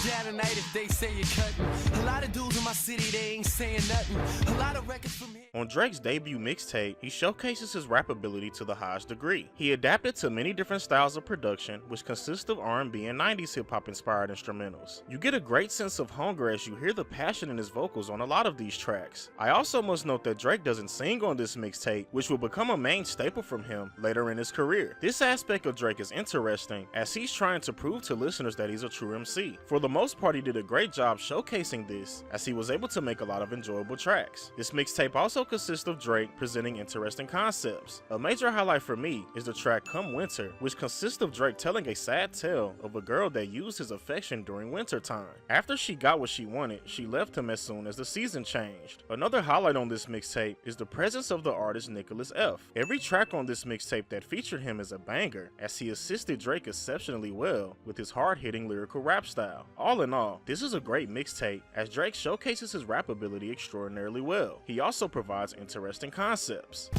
down tonight if they say you're cutting. A lot of dudes in my city, they ain't saying nothing. A lot of records from here. On Drake's debut mixtape, he showcases his rap ability to the highest degree. He adapted to many different styles of production, which consist of R&B and 90s hip-hop inspired instrumentals. You get a great sense of hunger as you hear the passion in his vocals on a lot of these tracks. I also must note that Drake doesn't sing on this mixtape, which will become a main staple from him later in his career. This aspect of Drake is interesting as he's trying to prove to listeners that he's a true MC. For the most part, he did a great job showcasing this as he was able to make a lot of enjoyable tracks. This mixtape also consists of Drake presenting interesting concepts. A major highlight for me is the track Come Winter, which consists of Drake telling a sad tale of a girl that used his affection during winter time. After she got what she wanted, she left him as soon as the season changed. Another highlight on this mixtape is the presence of the artist Nicholas F. Every track on this mixtape that featured him is a banger, as he assisted Drake exceptionally well with his hard-hitting lyrical rap style. All in all, this is a great mixtape as Drake showcases his rap ability extraordinarily well. He also provides interesting concepts.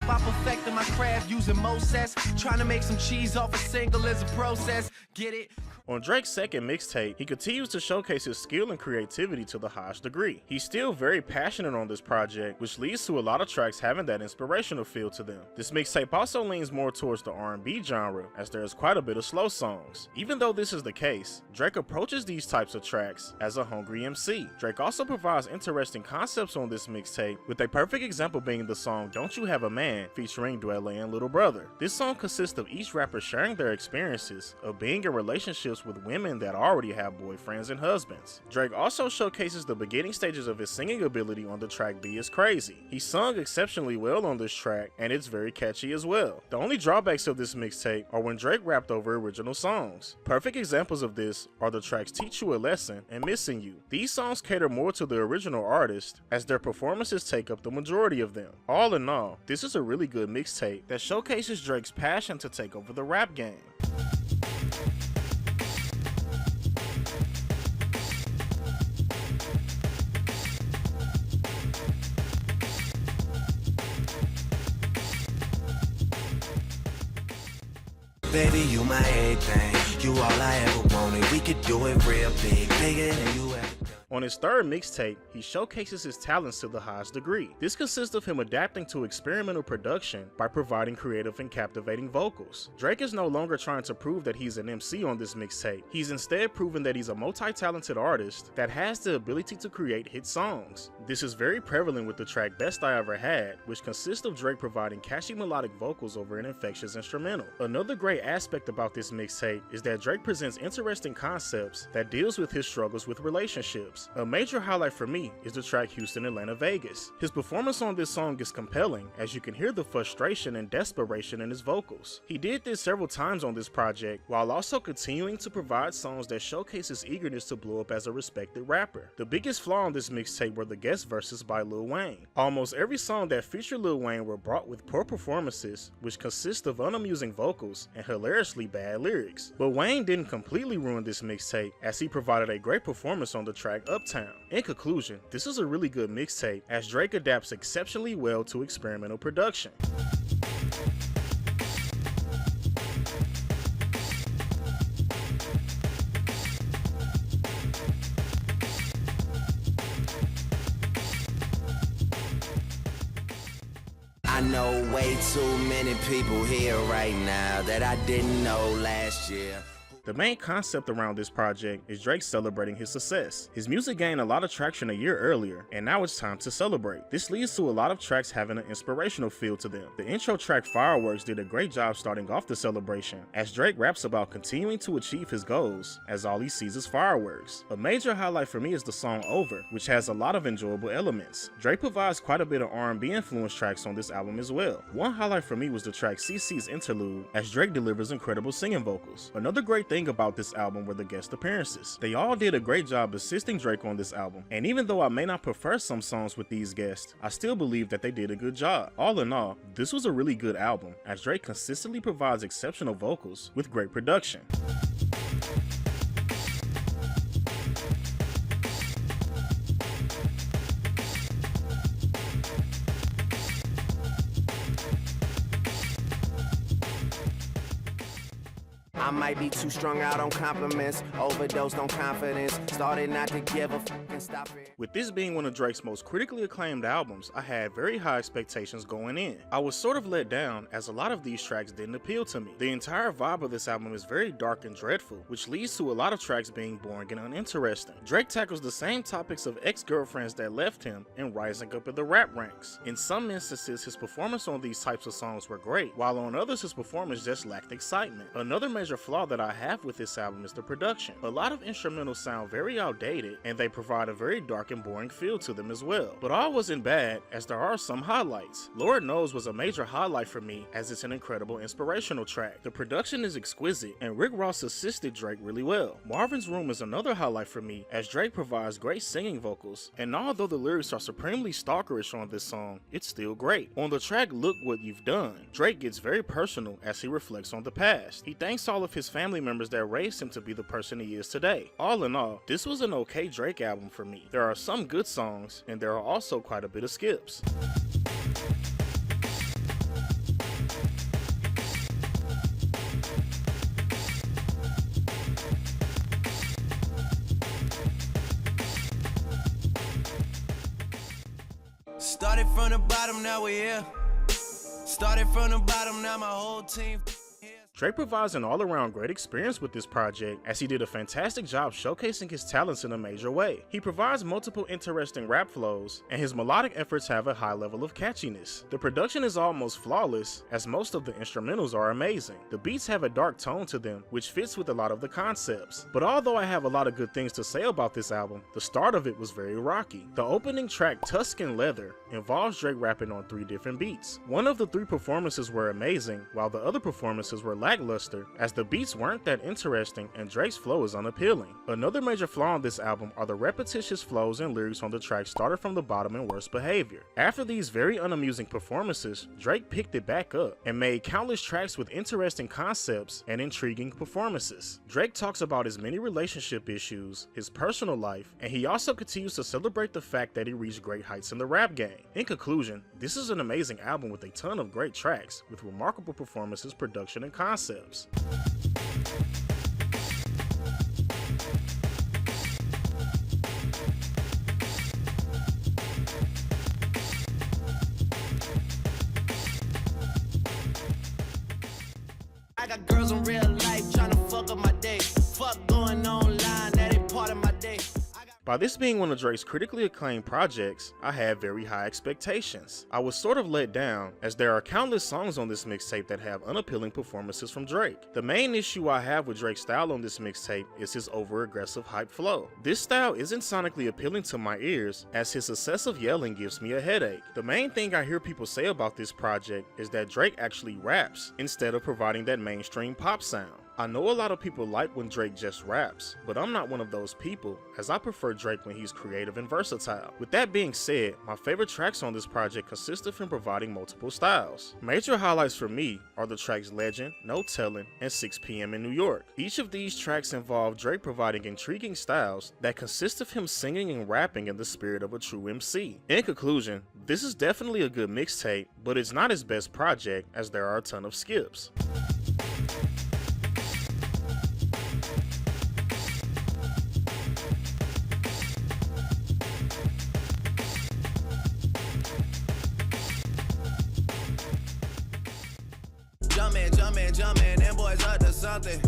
I perfected my craft using Moses, trying to make some cheese off a single as a process. Get it? On Drake's second mixtape, he continues to showcase his skill and creativity to the highest degree. He's still very passionate on this project, which leads to a lot of tracks having that inspirational feel to them. This mixtape also leans more towards the R&B genre, as there is quite a bit of slow songs. Even though this is the case, Drake approaches these types of tracks as a hungry MC. Drake also provides interesting concepts on this mixtape, with a perfect example being the song Don't You Have a Man featuring Dwele and Little Brother. This song consists of each rapper sharing their experiences of being in relationships with women that already have boyfriends and husbands. Drake also showcases the beginning stages of his singing ability on the track B Is Crazy. He sung exceptionally well on this track, and it's very catchy as well. The only drawbacks of this mixtape are when Drake rapped over original songs. Perfect examples of this are the tracks Teach You a Lesson and Missing You. These songs cater more to the original artist, as their performances take up the majority of them. All in all, this is a really good mixtape that showcases Drake's passion to take over the rap game. Baby, you my everything. You all I ever wanted. We could do it real big, bigger than you ever done. On his third mixtape, he showcases his talents to the highest degree. This consists of him adapting to experimental production by providing creative and captivating vocals. Drake is no longer trying to prove that he's an MC on this mixtape. He's instead proven that he's a multi-talented artist that has the ability to create hit songs. This is very prevalent with the track Best I Ever Had, which consists of Drake providing catchy melodic vocals over an infectious instrumental. Another great aspect about this mixtape is that Drake presents interesting concepts that deals with his struggles with relationships. A major highlight for me is the track Houston, Atlanta, Vegas. His performance on this song is compelling, as you can hear the frustration and desperation in his vocals. He did this several times on this project, while also continuing to provide songs that showcase his eagerness to blow up as a respected rapper. The biggest flaw on this mixtape were the guest verses by Lil Wayne. Almost every song that featured Lil Wayne were brought with poor performances, which consist of unamusing vocals and hilariously bad lyrics. But Wayne didn't completely ruin this mixtape, as he provided a great performance on the track Uptown. In conclusion, this is a really good mixtape, as Drake adapts exceptionally well to experimental production. I know way too many people here right now that I didn't know last year. The main concept around this project is Drake celebrating his success. His music gained a lot of traction a year earlier, and now it's time to celebrate. This leads to a lot of tracks having an inspirational feel to them. The intro track Fireworks did a great job starting off the celebration, as Drake raps about continuing to achieve his goals, as all he sees is fireworks. A major highlight for me is the song Over, which has a lot of enjoyable elements. Drake provides quite a bit of R&B influenced tracks on this album as well. One highlight for me was the track CC's Interlude, as Drake delivers incredible singing vocals. Another great thing about this album were the guest appearances. They all did a great job assisting Drake on this album, and even though I may not prefer some songs with these guests, I still believe that they did a good job. All in all, this was a really good album, as Drake consistently provides exceptional vocals with great production. I might be too strung out on compliments, overdosed on confidence, started not to give a fuck and stop it. With this being one of Drake's most critically acclaimed albums, I had very high expectations going in. I was sort of let down as a lot of these tracks didn't appeal to me. The entire vibe of this album is very dark and dreadful, which leads to a lot of tracks being boring and uninteresting. Drake tackles the same topics of ex-girlfriends that left him and rising up in the rap ranks. In some instances, his performance on these types of songs were great, while on others his performance just lacked excitement. Another major flaw that I have with this album is the production. A lot of instrumentals sound very outdated, and they provide a very dark and boring feel to them as well. But all wasn't bad, as there are some highlights. Lord Knows was a major highlight for me, as it's an incredible inspirational track. The production is exquisite, and Rick Ross assisted Drake really well. Marvin's Room is another highlight for me, as Drake provides great singing vocals, and although the lyrics are supremely stalkerish on this song, it's still great. On the track Look What You've Done, Drake gets very personal as he reflects on the past. He thanks all of his family members that raised him to be the person he is today. All in all, this was an okay Drake album for me. There are some good songs, and there are also quite a bit of skips. Started from the bottom, now we here. Started from the bottom, now my whole team here. Drake provides an all-around great experience with this project, as he did a fantastic job showcasing his talents in a major way. He provides multiple interesting rap flows, and his melodic efforts have a high level of catchiness. The production is almost flawless, as most of the instrumentals are amazing. The beats have a dark tone to them, which fits with a lot of the concepts. But although I have a lot of good things to say about this album, the start of it was very rocky. The opening track, Tuscan Leather, involves Drake rapping on 3 different beats. One of the 3 performances were amazing, while the other performances were lackluster, as the beats weren't that interesting and Drake's flow is unappealing. Another major flaw on this album are the repetitious flows and lyrics on the track Started From the Bottom and Worst Behavior. After these very unamusing performances, Drake picked it back up and made countless tracks with interesting concepts and intriguing performances. Drake talks about his many relationship issues, his personal life, and he also continues to celebrate the fact that he reached great heights in the rap game. In conclusion, this is an amazing album with a ton of great tracks, with remarkable performances, production, and concepts. I got girls in real life tryna fuck up my day. Fuck going online, that ain't part of my day. By this being one of Drake's critically acclaimed projects, I had very high expectations. I was sort of let down, as there are countless songs on this mixtape that have unappealing performances from Drake. The main issue I have with Drake's style on this mixtape is his over-aggressive hype flow. This style isn't sonically appealing to my ears, as his excessive yelling gives me a headache. The main thing I hear people say about this project is that Drake actually raps, instead of providing that mainstream pop sound. I know a lot of people like when Drake just raps, but I'm not one of those people, as I prefer Drake when he's creative and versatile. With that being said, my favorite tracks on this project consist of him providing multiple styles. Major highlights for me are the tracks Legend, No Tellin', and 6 PM in New York. Each of these tracks involve Drake providing intriguing styles that consist of him singing and rapping in the spirit of a true MC. In conclusion, this is definitely a good mixtape, but it's not his best project, as there are a ton of skips. Jumpin', them boys up to something.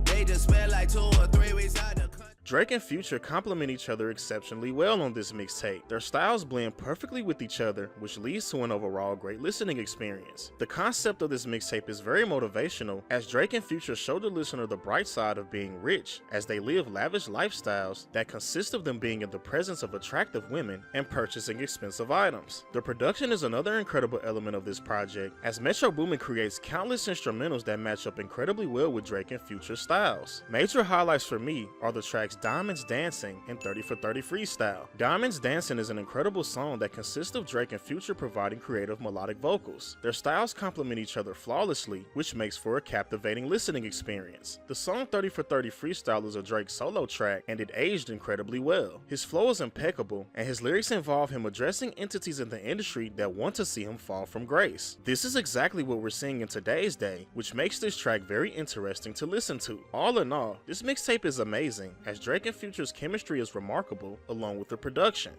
They just spent like 2 or 3 weeks out the country. Drake and Future complement each other exceptionally well on this mixtape. Their styles blend perfectly with each other, which leads to an overall great listening experience. The concept of this mixtape is very motivational, as Drake and Future show the listener the bright side of being rich, as they live lavish lifestyles that consist of them being in the presence of attractive women and purchasing expensive items. The production is another incredible element of this project, as Metro Boomin creates countless instrumentals that match up incredibly well with Drake and Future styles. Major highlights for me are the tracks Diamonds Dancing and 30 for 30 Freestyle. Diamonds Dancing is an incredible song that consists of Drake and Future providing creative melodic vocals. Their styles complement each other flawlessly, which makes for a captivating listening experience. The song 30 for 30 Freestyle is a Drake solo track, and it aged incredibly well. His flow is impeccable, and his lyrics involve him addressing entities in the industry that want to see him fall from grace. This is exactly what we're seeing in today's day, which makes this track very interesting to listen to. All in all, this mixtape is amazing, as Drake and Future's chemistry is remarkable, along with the production.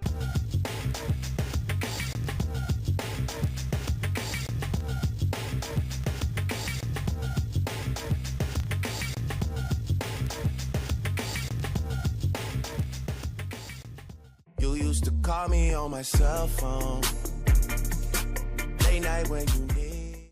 You used to call me on my cell phone, late night when you need.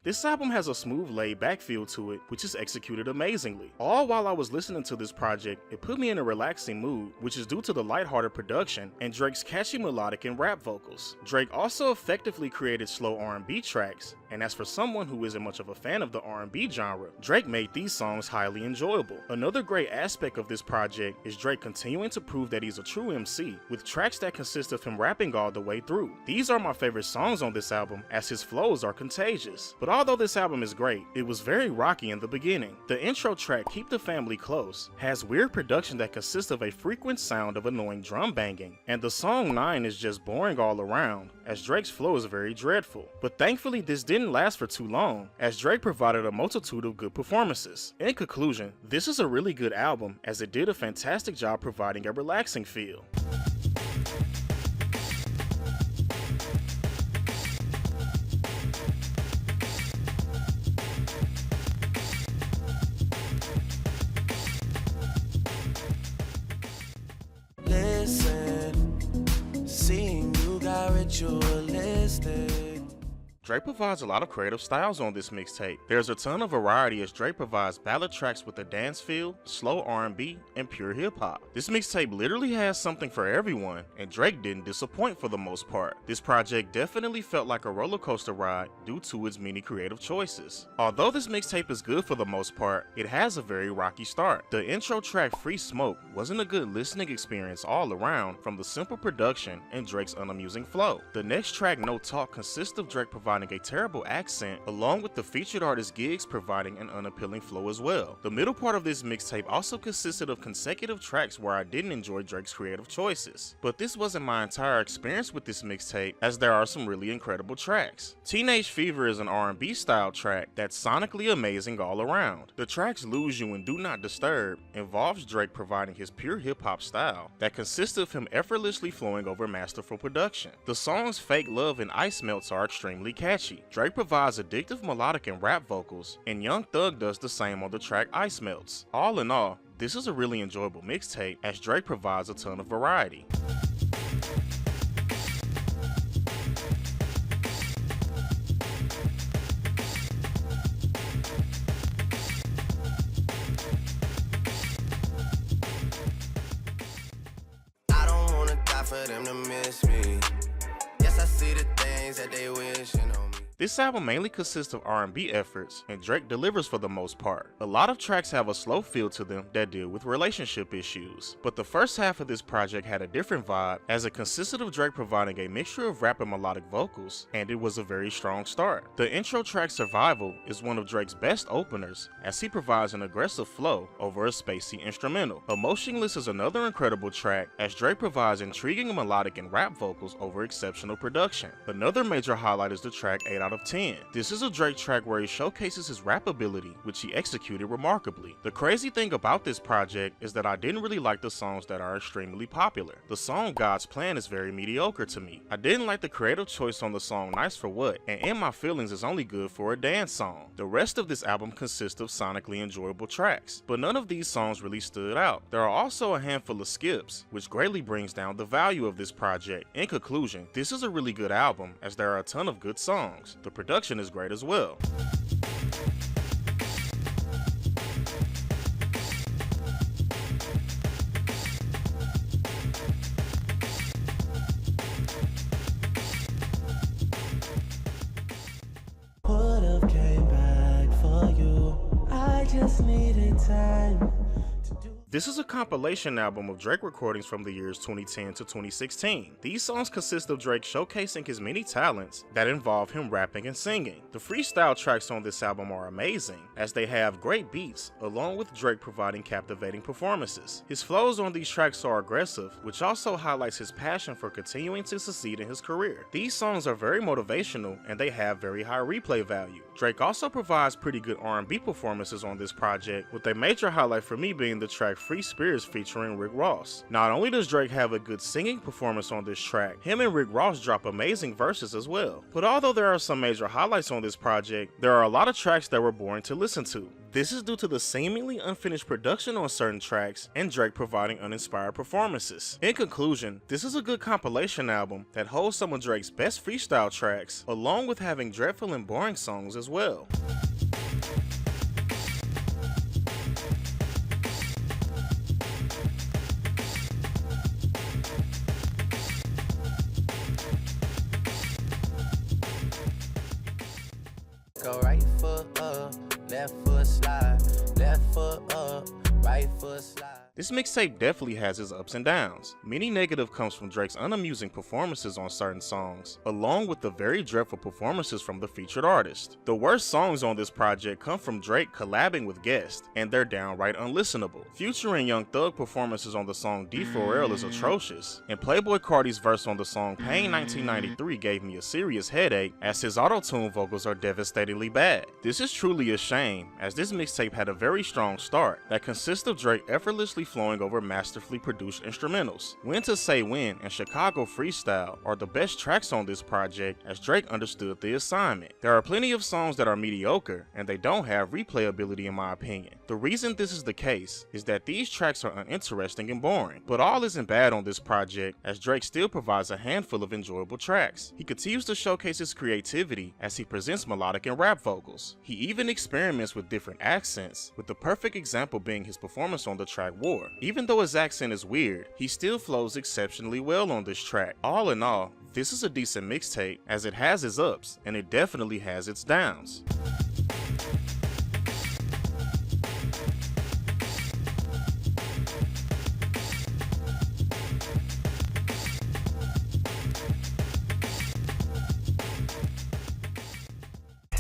This album has a smooth, laid-back feel to it, which is executed amazingly. All while I was listening to this project, it put me in a relaxing mood, which is due to the lighthearted production and Drake's catchy melodic and rap vocals. Drake also effectively created slow R&B tracks, and as for someone who isn't much of a fan of the R&B genre, Drake made these songs highly enjoyable. Another great aspect of this project is Drake continuing to prove that he's a true MC, with tracks that consist of him rapping all the way through. These are my favorite songs on this album, as his flows are contagious. But although this album is great, it was very rocky in the beginning. The intro track, Keep the Family Close, has weird production that consists of a frequent sound of annoying drum banging, and the song 9 is just boring all around, as Drake's flow is very dreadful. But thankfully this didn't last for too long, as Drake provided a multitude of good performances. In conclusion, this is a really good album, as it did a fantastic job providing a relaxing feel. Listen, seeing you got ritualistic. Drake provides a lot of creative styles on this mixtape. There's a ton of variety as Drake provides ballad tracks with a dance feel, slow R&B, and pure hip-hop. This mixtape literally has something for everyone, and Drake didn't disappoint for the most part. This project definitely felt like a roller coaster ride due to its many creative choices. Although this mixtape is good for the most part, it has a very rocky start. The intro track Free Smoke wasn't a good listening experience all around from the simple production and Drake's unamusing flow. The next track No Talk consists of Drake providing a terrible accent, along with the featured artist Gigs providing an unappealing flow as well. The middle part of this mixtape also consisted of consecutive tracks where I didn't enjoy Drake's creative choices. But this wasn't my entire experience with this mixtape, as there are some really incredible tracks. Teenage Fever is an R&B style track that's sonically amazing all around. The tracks Lose You and Do Not Disturb involves Drake providing his pure hip-hop style that consists of him effortlessly flowing over masterful production. The songs Fake Love and Ice Melts are extremely catchy. Drake provides addictive melodic and rap vocals, and Young Thug does the same on the track Ice Melts. All in all, this is a really enjoyable mixtape, as Drake provides a ton of variety. I don't wanna die for them to miss me. Yes, I see the things that they wishing on me. This album mainly consists of R&B efforts, and Drake delivers for the most part. A lot of tracks have a slow feel to them that deal with relationship issues, but the first half of this project had a different vibe, as it consisted of Drake providing a mixture of rap and melodic vocals, and it was a very strong start. The intro track Survival is one of Drake's best openers, as he provides an aggressive flow over a spacey instrumental. Emotionless is another incredible track, as Drake provides intriguing melodic and rap vocals over exceptional production. Another major highlight is the track 8 out of 10. This is a Drake track where he showcases his rap ability, which he executed remarkably. The crazy thing about this project is that I didn't really like the songs that are extremely popular. The song God's Plan is very mediocre to me. I didn't like the creative choice on the song Nice for What, and In My Feelings is only good for a dance song. The rest of this album consists of sonically enjoyable tracks, but none of these songs really stood out. There are also a handful of skips, which greatly brings down the value of this project. In conclusion, this is a really good album, as there are a ton of good songs. The production is great as well. Would've came back for you. I just needed time to do. This is a compilation album of Drake recordings from the years 2010 to 2016. These songs consist of Drake showcasing his many talents that involve him rapping and singing. The freestyle tracks on this album are amazing, as they have great beats, along with Drake providing captivating performances. His flows on these tracks are aggressive, which also highlights his passion for continuing to succeed in his career. These songs are very motivational, and they have very high replay value. Drake also provides pretty good R&B performances on this project, with a major highlight for me being the track Free Spirits featuring Rick Ross. Not only does Drake have a good singing performance on this track, him and Rick Ross drop amazing verses as well. But although there are some major highlights on this project, there are a lot of tracks that were boring to listen to. This is due to the seemingly unfinished production on certain tracks and Drake providing uninspired performances. In conclusion, this is a good compilation album that holds some of Drake's best freestyle tracks, along with having dreadful and boring songs as well. Go right foot up, left foot slide, left foot up, right foot slide. This mixtape definitely has its ups and downs. Many negative comes from Drake's unamusing performances on certain songs, along with the very dreadful performances from the featured artist. The worst songs on this project come from Drake collabing with guests, and they're downright unlistenable. Future and Young Thug performances on the song D4L is atrocious, and Playboi Carti's verse on the song Pain 1993 gave me a serious headache, as his auto-tune vocals are devastatingly bad. This is truly a shame, as this mixtape had a very strong start that consists of Drake effortlessly flowing over masterfully produced instrumentals. When to Say When and Chicago Freestyle are the best tracks on this project, as Drake understood the assignment. There are plenty of songs that are mediocre, and they don't have replayability in my opinion. The reason this is the case is that these tracks are uninteresting and boring, but all isn't bad on this project, as Drake still provides a handful of enjoyable tracks. He continues to showcase his creativity as he presents melodic and rap vocals. He even experiments with different accents, with the perfect example being his performance on the track War. Even though his accent is weird, he still flows exceptionally well on this track. All in all, this is a decent mixtape, as it has its ups and it definitely has its downs.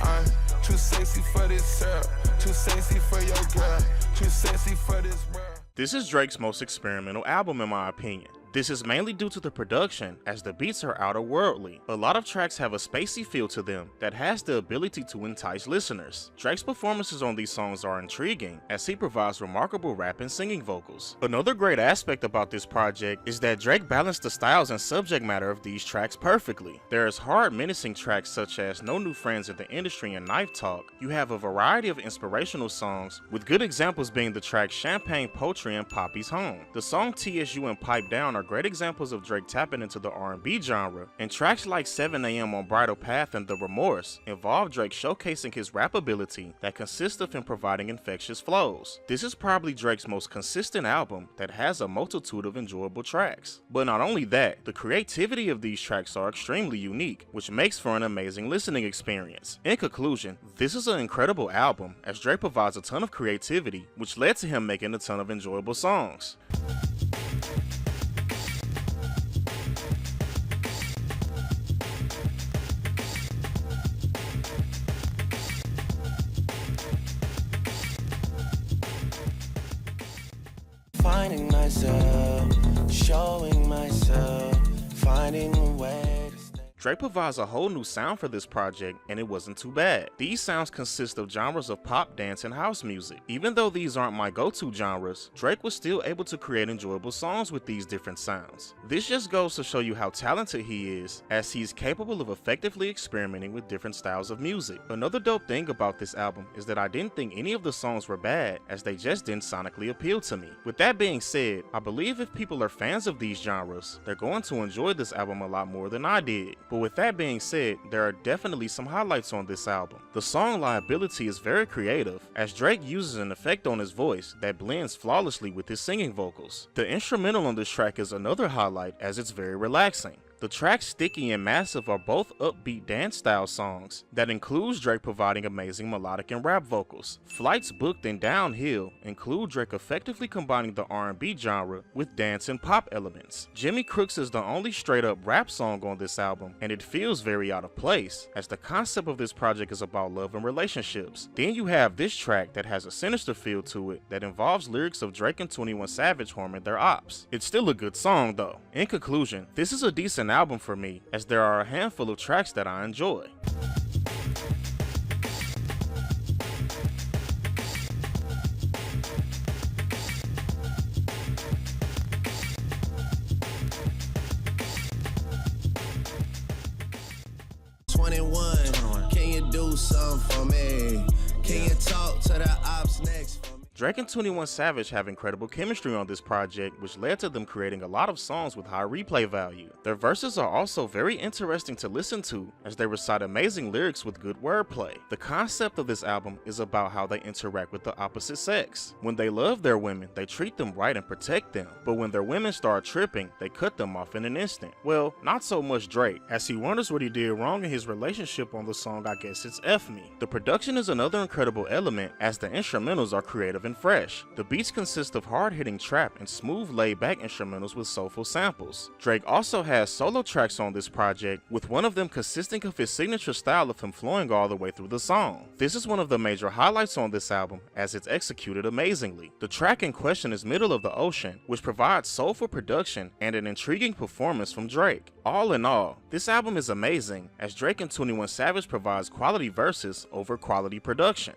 I'm too sexy for this syrup, too sexy for your girl, too sexy for this world. This is Drake's most experimental album in my opinion. This is mainly due to the production, as the beats are outer-worldly. A lot of tracks have a spacey feel to them that has the ability to entice listeners. Drake's performances on these songs are intriguing, as he provides remarkable rap and singing vocals. Another great aspect about this project is that Drake balanced the styles and subject matter of these tracks perfectly. There is hard, menacing tracks such as No New Friends in the Industry and Knife Talk. You have a variety of inspirational songs, with good examples being the tracks Champagne Poetry and Poppy's Home. The song TSU and Pipe Down are great examples of Drake tapping into the R&B genre, and tracks like 7 AM on Bridal Path and The Remorse involve Drake showcasing his rap ability that consists of him providing infectious flows. This is probably Drake's most consistent album that has a multitude of enjoyable tracks. But not only that, the creativity of these tracks are extremely unique, which makes for an amazing listening experience. In conclusion, this is an incredible album, as Drake provides a ton of creativity, which led to him making a ton of enjoyable songs. Finding myself, showing myself, finding a way to stay. Drake provides a whole new sound for this project, and it wasn't too bad. These sounds consist of genres of pop, dance, and house music. Even though these aren't my go-to genres, Drake was still able to create enjoyable songs with these different sounds. This just goes to show you how talented he is, as he's capable of effectively experimenting with different styles of music. Another dope thing about this album is that I didn't think any of the songs were bad, as they just didn't sonically appeal to me. With that being said, I believe if people are fans of these genres, they're going to enjoy this album a lot more than I did. But with that being said, there are definitely some highlights on this album. The song Liability is very creative, as Drake uses an effect on his voice that blends flawlessly with his singing vocals. The instrumental on this track is another highlight, as it's very relaxing. The tracks Sticky and Massive are both upbeat dance style songs that includes Drake providing amazing melodic and rap vocals. Flights Booked and Downhill include Drake effectively combining the R&B genre with dance and pop elements. Jimmy Crooks is the only straight up rap song on this album, and it feels very out of place, as the concept of this project is about love and relationships. Then you have this track that has a sinister feel to it that involves lyrics of Drake and 21 Savage harming their ops. It's still a good song though. In conclusion, this is a decent album for me, as there are a handful of tracks that I enjoy. Can you do something for me? Can you talk to the ops next for me? Drake and 21 Savage have incredible chemistry on this project, which led to them creating a lot of songs with high replay value. Their verses are also very interesting to listen to, as they recite amazing lyrics with good wordplay. The concept of this album is about how they interact with the opposite sex. When they love their women, they treat them right and protect them, but when their women start tripping, they cut them off in an instant. Well, not so much Drake, as he wonders what he did wrong in his relationship on the song I Guess It's F Me. The production is another incredible element, as the instrumentals are creative and fresh. The beats consist of hard-hitting trap and smooth laid-back instrumentals with soulful samples. Drake also has solo tracks on this project, with one of them consisting of his signature style of him flowing all the way through the song. This is one of the major highlights on this album, as it's executed amazingly. The track in question is Middle of the Ocean, which provides soulful production and an intriguing performance from Drake. All in all, this album is amazing, as Drake and 21 Savage provides quality verses over quality production.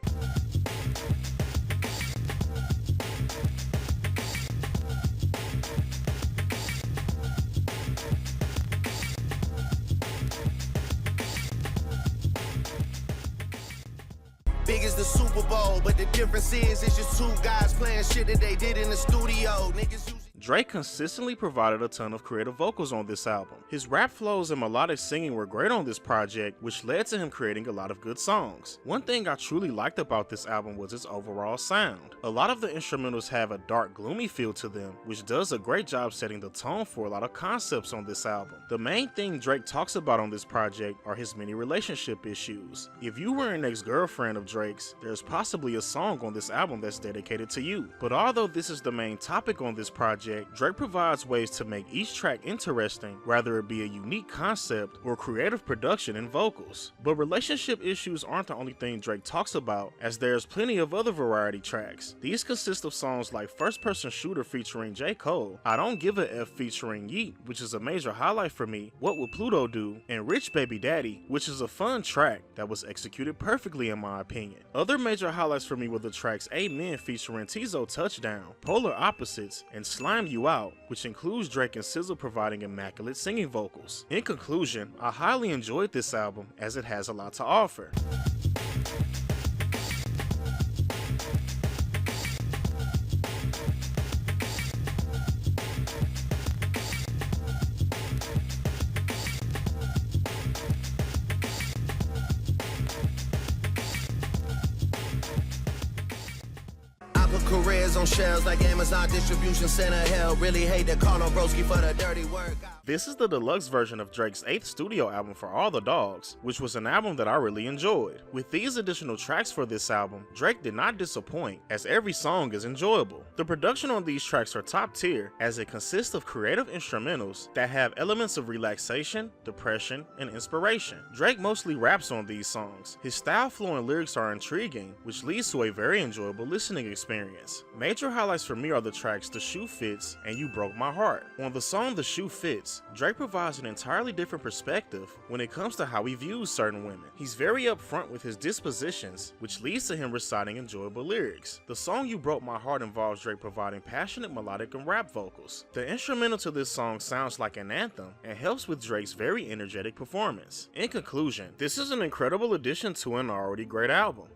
Big as the Super Bowl, but the difference is it's just two guys playing shit that they did in the studio. Niggas usually Drake consistently provided a ton of creative vocals on this album. His rap flows and melodic singing were great on this project, which led to him creating a lot of good songs. One thing I truly liked about this album was its overall sound. A lot of the instrumentals have a dark, gloomy feel to them, which does a great job setting the tone for a lot of concepts on this album. The main thing Drake talks about on this project are his many relationship issues. If you were an ex-girlfriend of Drake's, there's possibly a song on this album that's dedicated to you. But although this is the main topic on this project, Drake provides ways to make each track interesting, whether it be a unique concept or creative production and vocals. But relationship issues aren't the only thing Drake talks about, as there's plenty of other variety tracks. These consist of songs like First Person Shooter featuring J. Cole, I Don't Give a F featuring Yeet, which is a major highlight for me, What Would Pluto Do, and Rich Baby Daddy, which is a fun track that was executed perfectly in my opinion. Other major highlights for me were the tracks Amen featuring Tizo Touchdown, Polar Opposites, and Slime You Out, which includes Drake and SZA providing immaculate singing vocals. In conclusion, I highly enjoyed this album, as it has a lot to offer. careers on shelves like Amazon distribution center. Hell, really hate to call on broski for the dirty work. This is the deluxe version of Drake's 8th studio album For All the Dogs, which was an album that I really enjoyed. With these additional tracks for this album, Drake did not disappoint, as every song is enjoyable. The production on these tracks are top tier, as it consists of creative instrumentals that have elements of relaxation, depression, and inspiration. Drake mostly raps on these songs. His style, flow, and lyrics are intriguing, which leads to a very enjoyable listening experience. Major highlights for me are the tracks The Shoe Fits and You Broke My Heart. On the song The Shoe Fits, Drake provides an entirely different perspective when it comes to how he views certain women. He's very upfront with his dispositions, which leads to him reciting enjoyable lyrics. The song You Broke My Heart involves Drake providing passionate melodic and rap vocals. The instrumental to this song sounds like an anthem and helps with Drake's very energetic performance. In conclusion, this is an incredible addition to an already great album.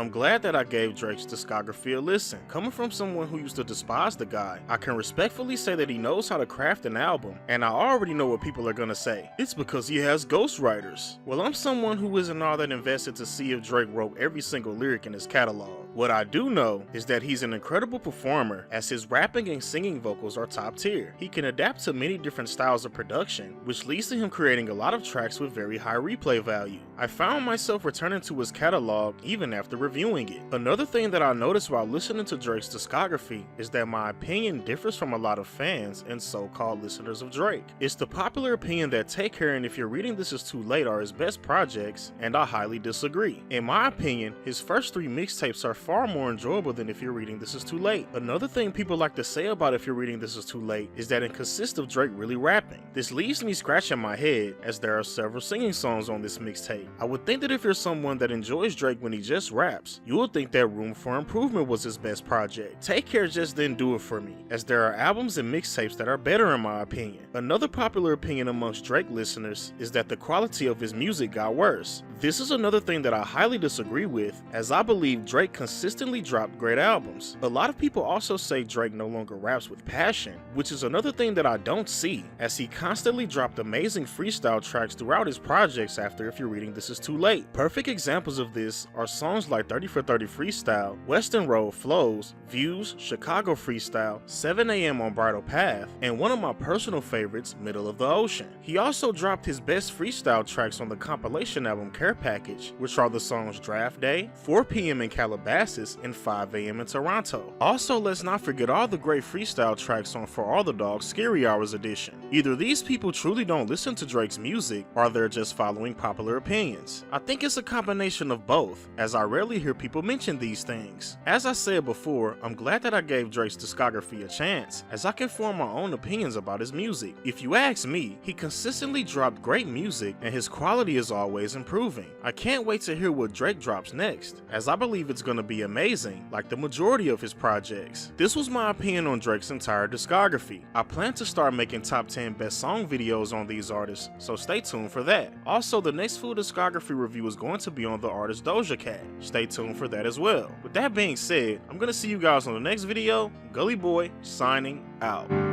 I'm glad that I gave Drake's discography a listen. Coming from someone who used to despise the guy, I can respectfully say that he knows how to craft an album, and I already know what people are gonna say. It's because he has ghostwriters. Well, I'm someone who isn't all that invested to see if Drake wrote every single lyric in his catalog. What I do know is that he's an incredible performer, as his rapping and singing vocals are top tier. He can adapt to many different styles of production, which leads to him creating a lot of tracks with very high replay value. I found myself returning to his catalog even after reviewing it. Another thing that I noticed while listening to Drake's discography is that my opinion differs from a lot of fans and so-called listeners of Drake. It's the popular opinion that Take Care and If You're Reading This Is Too Late are his best projects, and I highly disagree. In my opinion, his first 3 mixtapes are far more enjoyable than If You're Reading This Is Too Late. Another thing people like to say about If You're Reading This Is Too Late is that it consists of Drake really rapping. This leaves me scratching my head, as there are several singing songs on this mixtape. I would think that if you're someone that enjoys Drake when he just raps, you would think that Room for Improvement was his best project. Take Care just didn't do it for me, as there are albums and mixtapes that are better in my opinion. Another popular opinion amongst Drake listeners is that the quality of his music got worse. This is another thing that I highly disagree with, as I believe Drake consistently dropped great albums. A lot of people also say Drake no longer raps with passion, which is another thing that I don't see, as he constantly dropped amazing freestyle tracks throughout his projects after If You're Reading This Is Too Late. Perfect examples of this are songs like 30 for 30 Freestyle, Western Road Flows, Views, Chicago Freestyle, 7 AM on Bridal Path, and one of my personal favorites, Middle of the Ocean. He also dropped his best freestyle tracks on the compilation album Care Package, which are the songs Draft Day, 4 PM in Calabasas, and 5 AM in Toronto. Also, let's not forget all the great freestyle tracks on For All the Dogs Scary Hours edition. Either these people truly don't listen to Drake's music, or they're just following popular opinions. I think it's a combination of both, as I rarely hear people mention these things. As I said before, I'm glad that I gave Drake's discography a chance, as I can form my own opinions about his music. If you ask me, he consistently dropped great music, and his quality is always improving. I can't wait to hear what Drake drops next, as I believe it's gonna be amazing, like the majority of his projects. This was my opinion on Drake's entire discography. I plan to start making top 10 best song videos on these artists, so stay tuned for that. Also, the next full discography review is going to be on the artist Doja Cat. Stay tuned for that as well. With that being said, I'm gonna see you guys on the next video. Gully Boy signing out.